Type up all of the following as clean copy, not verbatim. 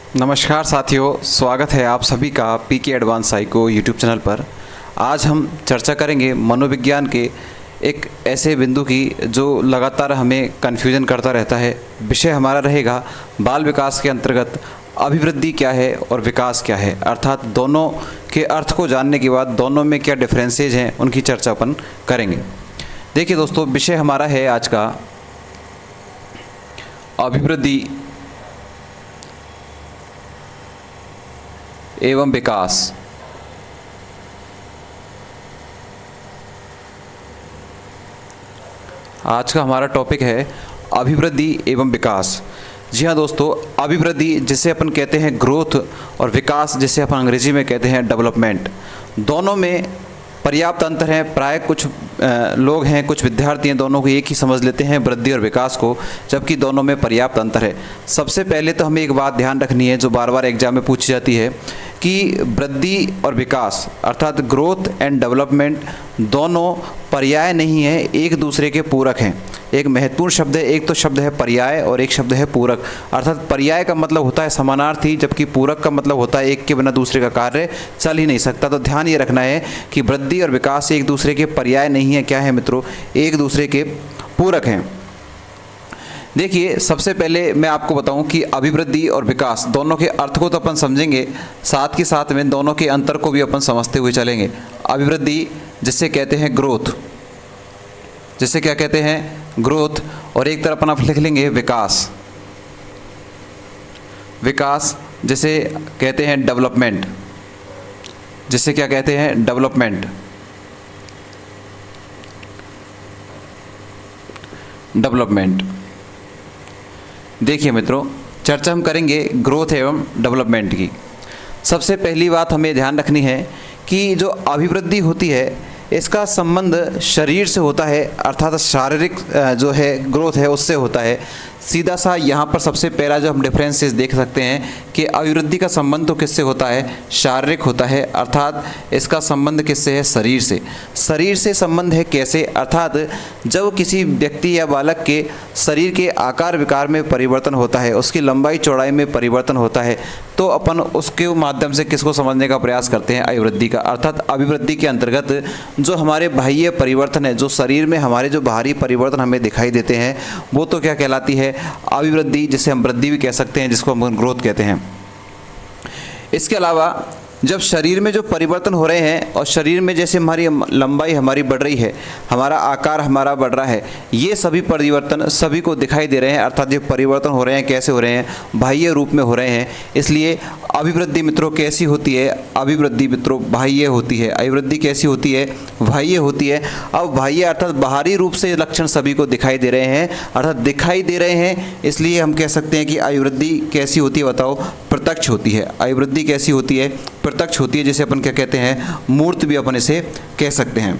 नमस्कार साथियों, स्वागत है आप सभी का पीके एडवांस साइको यूट्यूब चैनल पर। आज हम चर्चा करेंगे मनोविज्ञान के एक ऐसे बिंदु की जो लगातार हमें कन्फ्यूजन करता रहता है। विषय हमारा रहेगा बाल विकास के अंतर्गत अभिवृद्धि क्या है और विकास क्या है, अर्थात दोनों के अर्थ को जानने के बाद दोनों में क्या डिफरेंसेज हैं उनकी चर्चा अपन करेंगे। देखिए दोस्तों, विषय हमारा है आज का अभिवृद्धि एवं विकास। आज का हमारा टॉपिक है अभिवृद्धि एवं विकास। जी हाँ दोस्तों, अभिवृद्धि जिसे अपन कहते हैं ग्रोथ और विकास जिसे अपन अंग्रेजी में कहते हैं डेवलपमेंट, दोनों में पर्याप्त अंतर है। प्राय कुछ लोग हैं, कुछ विद्यार्थी हैं, दोनों को एक ही समझ लेते हैं वृद्धि और विकास को, जबकि दोनों में पर्याप्त अंतर है। सबसे पहले तो हमें एक बात ध्यान रखनी है जो बार बार एग्जाम में पूछी जाती है कि वृद्धि और विकास अर्थात ग्रोथ एंड डेवलपमेंट दोनों पर्याय नहीं है, एक दूसरे के पूरक हैं। एक महत्वपूर्ण शब्द है, एक तो शब्द है पर्याय और एक शब्द है पूरक। अर्थात पर्याय का मतलब होता है समानार्थी, जबकि पूरक का मतलब होता है एक के बिना दूसरे का कार्य चल ही नहीं सकता। तो ध्यान ये रखना है कि वृद्धि और विकास एक दूसरे के पर्याय नहीं है, क्या है मित्रों, एक दूसरे के पूरक हैं। देखिए, सबसे पहले मैं आपको बताऊं कि अभिवृद्धि और विकास दोनों के अर्थ को तो अपन समझेंगे, साथ के साथ में दोनों के अंतर को भी अपन समझते हुए चलेंगे। अभिवृद्धि जिसे कहते हैं ग्रोथ, जिसे क्या कहते हैं ग्रोथ, और एक तरफ अपन लिख लेंगे विकास। विकास जिसे कहते हैं डेवलपमेंट, जिसे क्या कहते हैं डेवलपमेंट। डेवलपमेंट देखिए मित्रों, चर्चा हम करेंगे ग्रोथ एवं डेवलपमेंट की। सबसे पहली बात हमें ध्यान रखनी है कि जो अभिवृद्धि होती है इसका संबंध शरीर से होता है, अर्थात शारीरिक जो है ग्रोथ है उससे होता है। सीधा सा यहाँ पर सबसे पहला जो हम डिफरेंसेस देख सकते हैं कि अभिवृद्धि का संबंध तो किससे होता है, शारीरिक होता है, अर्थात इसका संबंध किससे है, शरीर से। शरीर से संबंध है कैसे, अर्थात जब किसी व्यक्ति या बालक के शरीर के आकार विकार में परिवर्तन होता है, उसकी लंबाई चौड़ाई में परिवर्तन होता है, तो अपन उसके माध्यम से किसको समझने का प्रयास करते हैं, अभिवृद्धि का। अर्थात अभिवृद्धि के अंतर्गत जो हमारे बाह्य परिवर्तन है, जो शरीर में हमारे जो बाहरी परिवर्तन हमें दिखाई देते हैं, वो तो क्या कहलाती है, अभिवृद्धि, जिसे हम वृद्धि भी कह सकते हैं, जिसको हम ग्रोथ कहते हैं। इसके अलावा जब शरीर में जो परिवर्तन हो रहे हैं और शरीर में जैसे हमारी लंबाई हमारी बढ़ रही है, हमारा आकार हमारा बढ़ रहा है, ये सभी परिवर्तन सभी को दिखाई दे रहे हैं। अर्थात ये परिवर्तन हो रहे हैं, कैसे हो रहे हैं, बाह्य रूप में हो रहे हैं। इसलिए अभिवृद्धि मित्रों कैसी होती है, अभिवृद्धि मित्रों बाह्य होती है। अभिवृद्धि कैसी होती है, बाह्य होती है। अब बाह्य अर्थात बाहरी रूप से लक्षण सभी को दिखाई दे रहे हैं, अर्थात दिखाई दे रहे हैं, इसलिए हम कह सकते हैं कि अभिवृद्धि कैसी होती है, बताओ, प्रत्यक्ष होती है। अभिवृद्धि कैसी होती है, प्रत्यक्ष होती है, जिसे अपन क्या कहते हैं, मूर्त भी अपन इसे कह सकते हैं।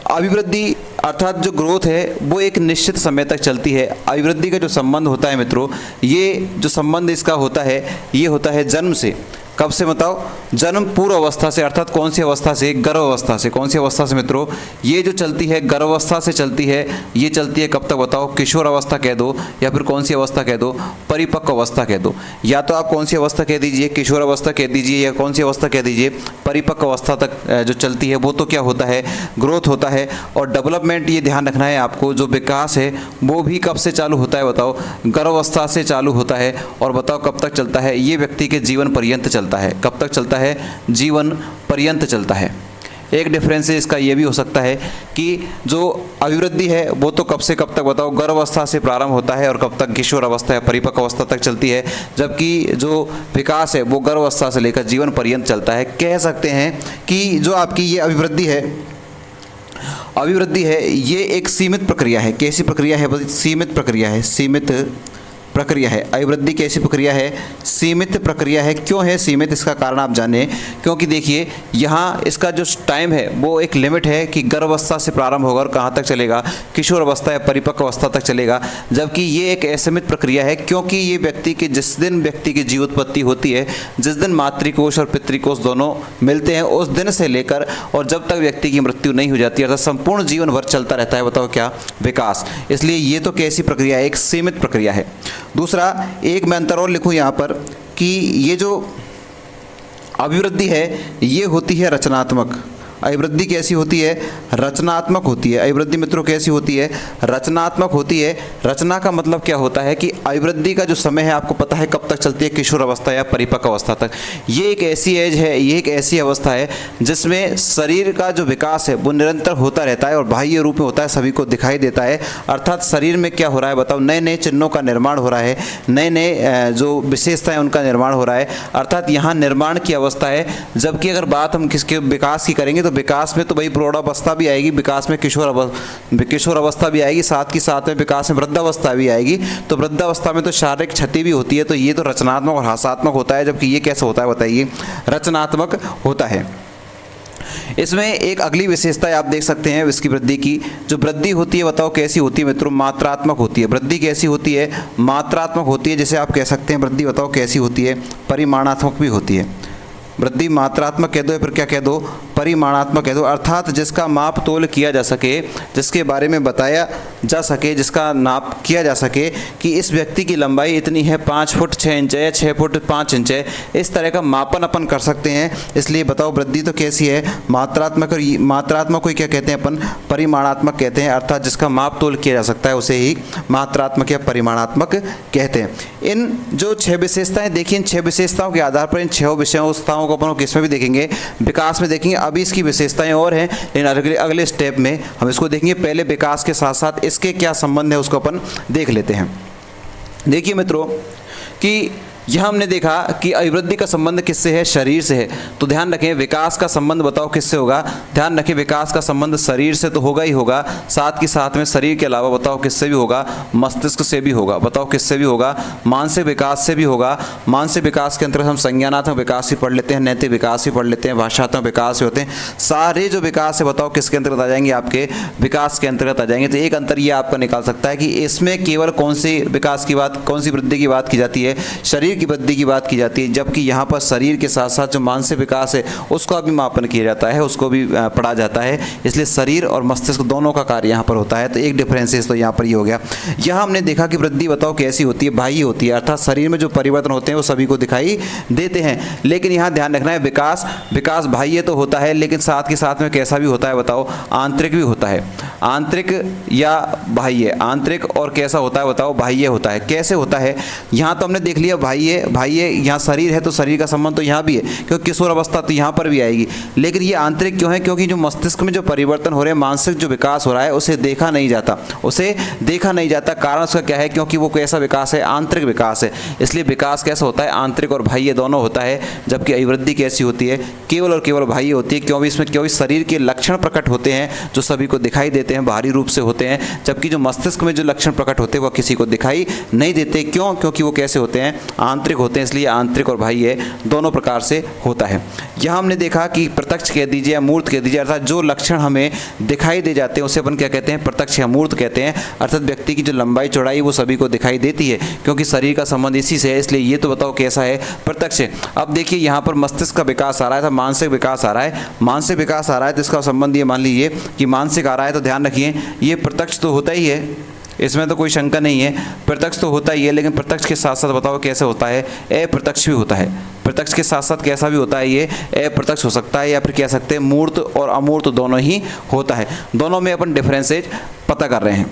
अभिवृद्धि अर्थात जो ग्रोथ है वो एक निश्चित समय तक चलती है। अभिवृद्धि का जो संबंध होता है मित्रों, ये जो संबंध इसका होता है, ये होता है जन्म से। कब से बताओ, जन्म पूर्व अवस्था से, अर्थात कौन सी अवस्था से, गर्भ अवस्था से। कौन सी अवस्था से मित्रों, ये जो चलती है गर्भ अवस्था से चलती है। ये चलती है कब तक बताओ, किशोर अवस्था कह दो या फिर कौन सी अवस्था कह दो, परिपक्व अवस्था कह दो। या तो आप कौन सी अवस्था कह दीजिए, किशोर अवस्था कह दीजिए, या कौन सी अवस्था कह दीजिए, परिपक्व अवस्था तक जो चलती है वो तो क्या होता है, ग्रोथ होता है। और डेवलपमेंट, ये ध्यान रखना है आपको, जो विकास है वो भी कब से चालू होता है बताओ, गर्भ अवस्था से चालू होता है। और बताओ कब तक चलता है, ये व्यक्ति के जीवन पर्यंत चलता है। कब तक चलता है, जीवन पर्यंत चलता है। एक डिफरेंस इसका ये भी हो सकता है कि जो अभिवृद्धि है वो तो कब से कब तक बताओ, गर्भावस्था से प्रारंभ होता है और कब तक, किशोर अवस्था या परिपक्व अवस्था तक चलती है। जबकि जो विकास है वो गर्भावस्था से लेकर जीवन पर्यंत चलता है। कह सकते हैं कि जो आपकी ये अभिवृद्धि है, अभिवृद्धि है ये एक सीमित प्रक्रिया है। कैसी प्रक्रिया है, सीमित प्रक्रिया है, सीमित प्रक्रिया है। अभिवृद्धि कैसी प्रक्रिया है, सीमित प्रक्रिया है। क्यों है सीमित, इसका कारण आप जाने, क्योंकि देखिए यहाँ इसका जो टाइम है वो एक लिमिट है कि गर्भावस्था से प्रारंभ होगा और कहाँ तक चलेगा, किशोर अवस्था या परिपक्व अवस्था तक चलेगा। जबकि ये एक असीमित प्रक्रिया है, क्योंकि ये व्यक्ति के जिस दिन व्यक्ति की जीवोत्पत्ति होती है, जिस दिन मातृकोश और पितृकोश दोनों मिलते हैं, उस दिन से लेकर और जब तक व्यक्ति की मृत्यु नहीं हो जाती, अर्थात संपूर्ण जीवन भर चलता रहता है, बताओ क्या, विकास। इसलिए ये तो कैसी प्रक्रिया है, एक सीमित प्रक्रिया है। दूसरा, एक मैं अंतर और लिखूँ यहाँ पर कि ये जो अभिवृद्धि है ये होती है रचनात्मक। अभिवृद्धि कैसी होती है? रचनात्मक होती है। अभिवृद्धि मित्रों कैसी होती है? रचनात्मक होती है। रचना का मतलब क्या होता है कि अभिवृद्धि का जो समय है आपको पता है कब तक चलती है? किशोर अवस्था या परिपक्व अवस्था तक। ये एक ऐसी एज है, ये एक ऐसी अवस्था है जिसमें शरीर का जो विकास है वो निरंतर होता रहता है और बाह्य रूप में होता है, सभी को दिखाई देता है। अर्थात शरीर में क्या हो रहा है बताओ? नए नए चिन्हों का निर्माण हो रहा है, नए नए जो विशेषताएं उनका निर्माण हो रहा है। अर्थात यहाँ निर्माण की अवस्था है। जबकि अगर बात हम किसके विकास की करेंगे तो विकास में तो भाई प्रौढ़ावस्था भी आएगी, विकास में किशोर अवस्था भी आएगी, साथ ही साथ में विकास में वृद्धावस्था भी आएगी। तो वृद्धावस्था में तो शारीरिक क्षति भी होती है। तो ये तो रचनात्मक और हासात्मक होता है, जबकि ये कैसा होता है बताइए? रचनात्मक होता है। इसमें एक अगली विशेषता आप देख सकते हैं इसकी वृद्धि की। जो वृद्धि होती है बताओ कैसी होती है मित्रों? मात्रात्मक होती है। वृद्धि कैसी होती है? मात्रात्मक होती है। जैसे आप कह सकते हैं वृद्धि बताओ कैसी होती है? परिमाणात्मक भी होती है। वृद्धि मात्रात्मक कह दो या फिर क्या कह दो? परिमाणात्मक कह दो। अर्थात जिसका माप तोल किया जा सके, जिसके बारे में बताया जा सके, जिसका नाप किया जा सके कि इस व्यक्ति की लंबाई इतनी है, 5 फुट 6 इंच है या 6 फुट 5 इंच है, इस तरह का मापन अपन कर सकते हैं। इसलिए बताओ वृद्धि तो कैसी है? मात्रात्मक। और मात्रात्मक को क्या कहते हैं अपन? परिमाणात्मक कहते हैं। अर्थात जिसका माप तोल किया जा सकता है उसे ही मात्रात्मक या परिमाणात्मक कहते हैं। इन जो 6 विशेषताएं देखिए, इन 6 विशेषताओं के आधार पर इन 6 विशेषताओं को अपन किसमें भी देखेंगे? विकास में देखेंगे। अभी इसकी विशेषताएं और हैं, लेकिन अगले स्टेप में हम इसको देखेंगे। पहले विकास के साथ साथ इसके क्या संबंध है उसको अपन देख लेते हैं। देखिए मित्रों कि यह हमने देखा कि अभिवृद्धि का संबंध किससे है? शरीर से है। तो ध्यान रखें विकास का संबंध बताओ किससे होगा? ध्यान रखें विकास का संबंध शरीर से तो होगा ही होगा, साथ ही साथ में शरीर के अलावा बताओ किससे भी होगा? मस्तिष्क से भी होगा। बताओ किससे भी होगा? मानसिक विकास से भी होगा। मानसिक विकास के अंतर्गत हम संज्ञानात्मक विकास भी पढ़ लेते हैं, नैतिक विकास भी पढ़ लेते हैं, भाषात्मक विकास भी होते हैं। सारे जो विकास है बताओ किसके अंतर्गत आ जाएंगे? आपके विकास के अंतर्गत आ जाएंगे। तो एक अंतर ये आपका निकाल सकता है कि इसमें केवल कौन सी विकास की बात, कौन सी वृद्धि की बात की जाती है? शरीर की वृद्धि की बात की जाती है। जबकि यहाँ पर शरीर के साथ साथ जो मानसिक विकास है उसका भी मापन किया जाता है, उसको भी पढ़ा जाता है। इसलिए शरीर और मस्तिष्क दोनों का कार्य यहाँ पर होता है। तो एक डिफरेंसेस तो यहाँ पर ये हो गया। यहाँ हमने देखा कि वृद्धि बताओ कैसी होती है? बाह्य होती है। अर्थात शरीर में जो परिवर्तन होते हैं वो सभी को दिखाई देते हैं। लेकिन यहाँ ध्यान रखना है विकास बाह्य तो होता है, लेकिन साथ के साथ में कैसा भी होता है बताओ? आंतरिक भी होता है। आंतरिक या बाह्य? आंतरिक और कैसा होता है बताओ? बाह्य होता है। कैसे होता है? यहाँ तो हमने देख लिया बाह्य। यहाँ शरीर है तो शरीर का संबंध तो यहाँ भी है, क्योंकि किशोर अवस्था तो यहाँ पर भी आएगी। लेकिन ये आंतरिक क्यों है? क्योंकि जो मस्तिष्क में जो परिवर्तन हो रहे हैं, मानसिक जो विकास हो रहा है उसे देखा नहीं जाता। कारण उसका क्या है? क्योंकि वो कैसा विकास है? आंतरिक विकास है। इसलिए विकास कैसा होता है? आंतरिक और बाह्य दोनों होता है। जबकि अभिवृद्धि कैसी होती है? केवल और केवल बाह्य होती है। क्योंकि शरीर के लक्षण प्रकट होते हैं जो सभी को दिखाई देते हैं, बाहरी रूप से होते हैं। जबकि जो मस्तिष्क में जो लक्षण प्रकट होते हैं वह किसी को दिखाई नहीं देते। क्यों? क्योंकि वो कैसे होते हैं? आंतरिक होते हैं। इसलिए आंतरिक और बाह्य दोनों प्रकार से होता है। यहाँ हमने देखा कि प्रत्यक्ष कह दीजिए या मूर्त कह दीजिए, अर्थात जो लक्षण हमें दिखाई दे जाते हैं उसे अपन क्या कहते हैं? प्रत्यक्ष या मूर्त कहते हैं। अर्थात व्यक्ति की जो लंबाई चौड़ाई वो सभी को दिखाई देती है, क्योंकि शरीर का संबंध इसी से है। इसलिए ये तो बताओ कैसा है? प्रत्यक्ष है। अब देखिए यहाँ पर मस्तिष्क का विकास आ रहा है, तो मानसिक विकास आ रहा है। तो इसका संबंध ये मान लीजिए कि मानसिक आ रहा है। तो ध्यान रखिए ये प्रत्यक्ष तो होता ही है, इसमें तो कोई शंका नहीं है। प्रत्यक्ष तो होता ही है, लेकिन प्रत्यक्ष के साथ साथ बताओ कैसे होता है? अप्रत्यक्ष भी होता है। प्रत्यक्ष के साथ साथ कैसा भी होता है? ये अप्रत्यक्ष हो सकता है, या फिर कह सकते हैं मूर्त और अमूर्त दोनों ही होता है। दोनों में अपन डिफरेंसेज पता कर रहे हैं।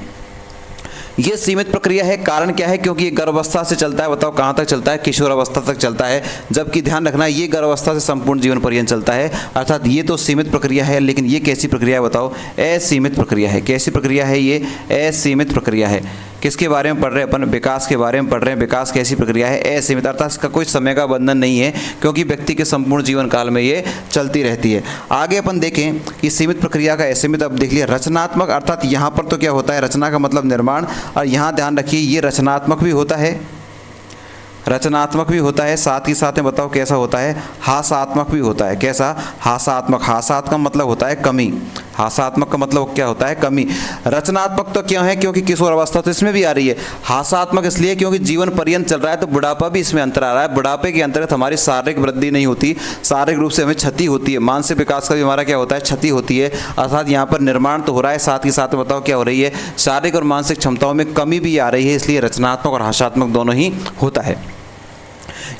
ये सीमित प्रक्रिया है। कारण क्या है? क्योंकि ये गर्भावस्था से चलता है। बताओ कहाँ तक चलता है? किशोर अवस्था तक चलता है। जबकि ध्यान रखना ये गर्भावस्था से संपूर्ण जीवन पर्यंत चलता है। अर्थात ये तो सीमित प्रक्रिया है, लेकिन ये कैसी प्रक्रिया है बताओ? असीमित प्रक्रिया है। कैसी प्रक्रिया है? ये असीमित प्रक्रिया है। किसके बारे में पढ़ रहे हैं अपन? विकास के बारे में पढ़ रहे हैं। विकास कैसी प्रक्रिया है? असीमित। अर्थात इसका कोई समय का बंधन नहीं है, क्योंकि व्यक्ति के संपूर्ण जीवन काल में ये चलती रहती है। आगे अपन देखें कि सीमित प्रक्रिया का असीमित। अब देख लिया रचनात्मक। अर्थात यहाँ पर तो क्या होता है? रचना का मतलब निर्माण। और यहाँ ध्यान रखिए ये रचनात्मक भी होता है, साथ ही साथ में बताओ कैसा होता है? हासात्मक भी होता है। कैसा? हासात्मक। हासात्मक मतलब होता है कमी। हासात्मक का मतलब क्या होता है, कमी। रचनात्मक तो क्यों है, क्योंकि किशोर अवस्था तो इसमें भी आ रही है। हासात्मक इसलिए क्योंकि जीवन पर्यंत चल रहा है, तो बुढ़ापा भी इसमें अंतर आ रहा है। बुढ़ापे के अंतर्गत हमारी शारीरिक वृद्धि नहीं होती, शारीरिक रूप से हमें क्षति होती है। मानसिक विकास का भी हमारा क्या होता है, क्षति होती है। अर्थात यहाँ पर निर्माण तो हो रहा है, साथ ही साथ बताओ क्या हो रही है, शारीरिक और मानसिक क्षमताओं में कमी भी आ रही है। इसलिए रचनात्मक और हास्यात्मक दोनों ही होता है।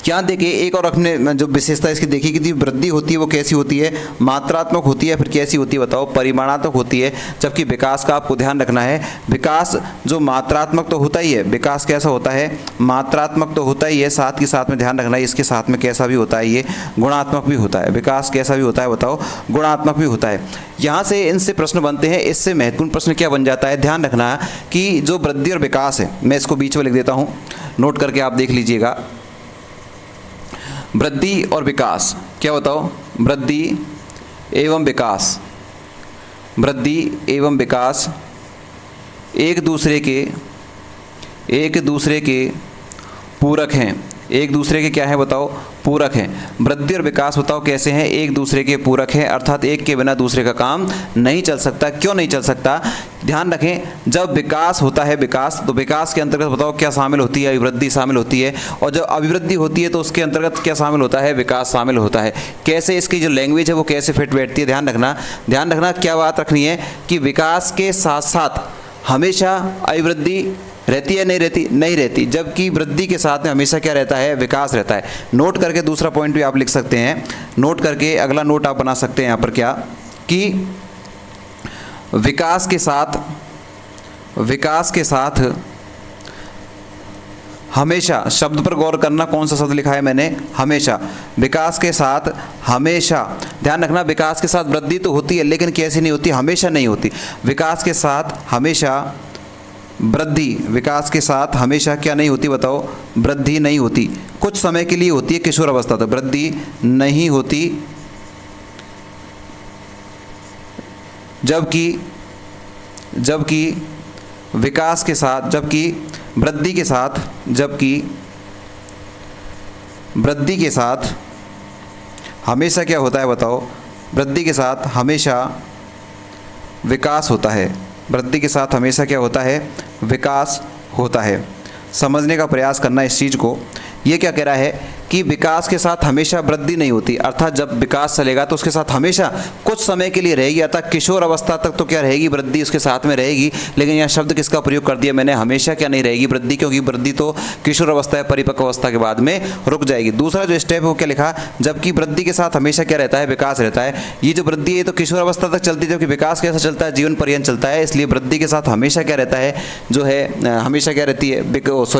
यहाँ देखिए एक और अपने जो विशेषता इसकी देखी कि वृद्धि होती है वो कैसी होती है, मात्रात्मक होती है, फिर कैसी होती है बताओ, परिमाणात्मक होती है। जबकि विकास का आपको ध्यान रखना है, विकास जो मात्रात्मक तो होता ही है, विकास कैसा होता है, मात्रात्मक तो होता ही है, साथ ही साथ में ध्यान रखना है इसके साथ में कैसा भी होता है, ये गुणात्मक भी होता है। विकास कैसा भी होता है बताओ, गुणात्मक भी होता है। यहाँ से इनसे प्रश्न बनते हैं। इससे महत्वपूर्ण प्रश्न क्या बन जाता है, ध्यान रखना कि जो वृद्धि और विकास है, मैं इसको बीच में लिख देता हूँ, नोट करके आप देख लीजिएगा। वृद्धि और विकास क्या बताओ, वृद्धि एवं विकास, वृद्धि एवं विकास एक दूसरे के पूरक हैं। एक दूसरे के क्या है बताओ, पूरक हैं। वृद्धि और विकास बताओ कैसे हैं, एक दूसरे के पूरक हैं, अर्थात एक के बिना दूसरे का काम नहीं चल सकता। क्यों नहीं चल सकता, ध्यान रखें, जब विकास होता है, विकास तो विकास के अंतर्गत बताओ क्या शामिल होती है, अभिवृद्धि शामिल होती है। और जब अभिवृद्धि होती है तो उसके अंतर्गत क्या शामिल होता है, विकास शामिल होता है। कैसे इसकी जो लैंग्वेज है वो कैसे फिट बैठती है, ध्यान रखना क्या बात रखनी है कि विकास के साथ साथ हमेशा अभिवृद्धि रहती है, नहीं रहती, जबकि वृद्धि के साथ में हमेशा क्या रहता है, विकास रहता है। नोट करके दूसरा पॉइंट भी आप लिख सकते हैं, नोट करके अगला नोट आप बना सकते हैं यहाँ पर क्या कि विकास के साथ हमेशा, शब्द पर गौर करना, कौन सा शब्द लिखा है मैंने, हमेशा। विकास के साथ हमेशा, ध्यान रखना, विकास के साथ वृद्धि तो होती है लेकिन कैसी नहीं होती, हमेशा नहीं होती। विकास के साथ हमेशा वृद्धि, विकास के साथ हमेशा क्या नहीं होती बताओ, वृद्धि नहीं होती, कुछ समय के लिए होती है, किशोर अवस्था तक वृद्धि नहीं होती। जबकि विकास के साथ, जबकि वृद्धि के साथ हमेशा क्या होता है बताओ, वृद्धि के साथ हमेशा विकास होता है। वृद्धि के साथ हमेशा क्या होता है, विकास होता है। समझने का प्रयास करना इस चीज़ को। ये क्या कह रहा है कि विकास के साथ हमेशा वृद्धि नहीं होती, अर्थात जब विकास चलेगा तो उसके साथ हमेशा कुछ समय के लिए रहेगी, अर्थात किशोर अवस्था तक तो क्या रहेगी, वृद्धि उसके साथ में रहेगी। लेकिन यहाँ शब्द किसका प्रयोग कर दिया मैंने, हमेशा क्या नहीं रहेगी वृद्धि, क्योंकि वृद्धि तो किशोर अवस्था है, परिपक्व अवस्था के बाद में रुक जाएगी। दूसरा जो स्टेप है वो क्या लिखा, जबकि वृद्धि के साथ हमेशा क्या रहता है, विकास रहता है। ये जो वृद्धि है तो किशोर अवस्था तक चलती है, जबकि विकास कैसा चलता है, जीवन पर्यंत चलता है। इसलिए वृद्धि के साथ हमेशा क्या रहता है, जो है हमेशा क्या रहती है,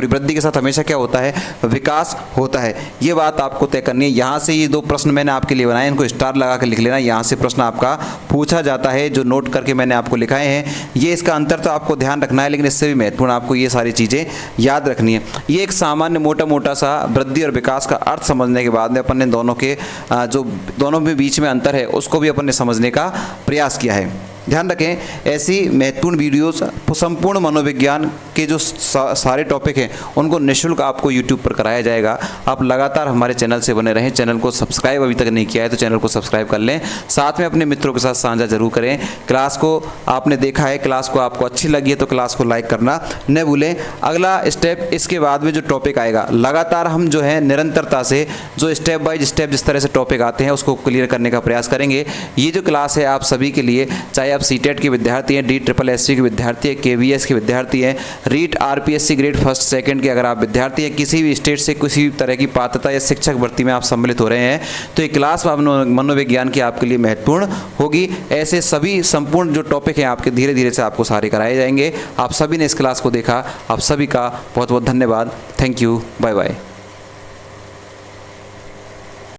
वृद्धि के साथ हमेशा क्या होता है, विकास होता है। ये बात आपको तय करनी है। यहाँ से ये दो प्रश्न मैंने आपके लिए बनाए, इनको स्टार लगा कर लिख लेना। यहाँ से प्रश्न आपका पूछा जाता है, जो नोट करके मैंने आपको लिखाए हैं। ये इसका अंतर तो आपको ध्यान रखना है, लेकिन इससे भी महत्वपूर्ण आपको ये सारी चीज़ें याद रखनी है। ये एक सामान्य मोटा सा वृद्धि और विकास का अर्थ समझने के बाद में अपन ने दोनों के जो दोनों के बीच में अंतर है उसको भी अपन ने समझने का प्रयास किया है। ध्यान रखें, ऐसी महत्वपूर्ण वीडियोस संपूर्ण मनोविज्ञान के जो सारे टॉपिक हैं उनको निःशुल्क आपको YouTube पर कराया जाएगा। आप लगातार हमारे चैनल से बने रहें। चैनल को सब्सक्राइब अभी तक नहीं किया है तो चैनल को सब्सक्राइब कर लें, साथ में अपने मित्रों के साथ साझा जरूर करें। क्लास को आपने देखा है, क्लास को आपको अच्छी लगी है तो क्लास को लाइक करना न भूलें। अगला स्टेप इसके बाद में जो टॉपिक आएगा, लगातार हम जो है निरंतरता से जो स्टेप बाय स्टेप जिस तरह से टॉपिक आते हैं उसको क्लियर करने का प्रयास करेंगे। ये जो क्लास है आप सभी के लिए, चाहे आप सीटेट के विद्यार्थी हैं, DSSC के विद्यार्थी हैं, KVS के विद्यार्थी हैं, REET RPSC grade 1st 2nd के अगर आप विद्यार्थी हैं, किसी भी स्टेट से किसी तरह की पात्रता या शिक्षक भर्ती में आप सम्मिलित हो रहे हैं तो ये क्लास मनोविज्ञान की आपके लिए महत्वपूर्ण होगी। ऐसे सभी संपूर्ण जो टॉपिक हैं आपके धीरे धीरे से आपको सारे कराए जाएंगे। आप सभी ने इस क्लास को देखा, आप सभी का बहुत बहुत धन्यवाद। Thank you, bye bye.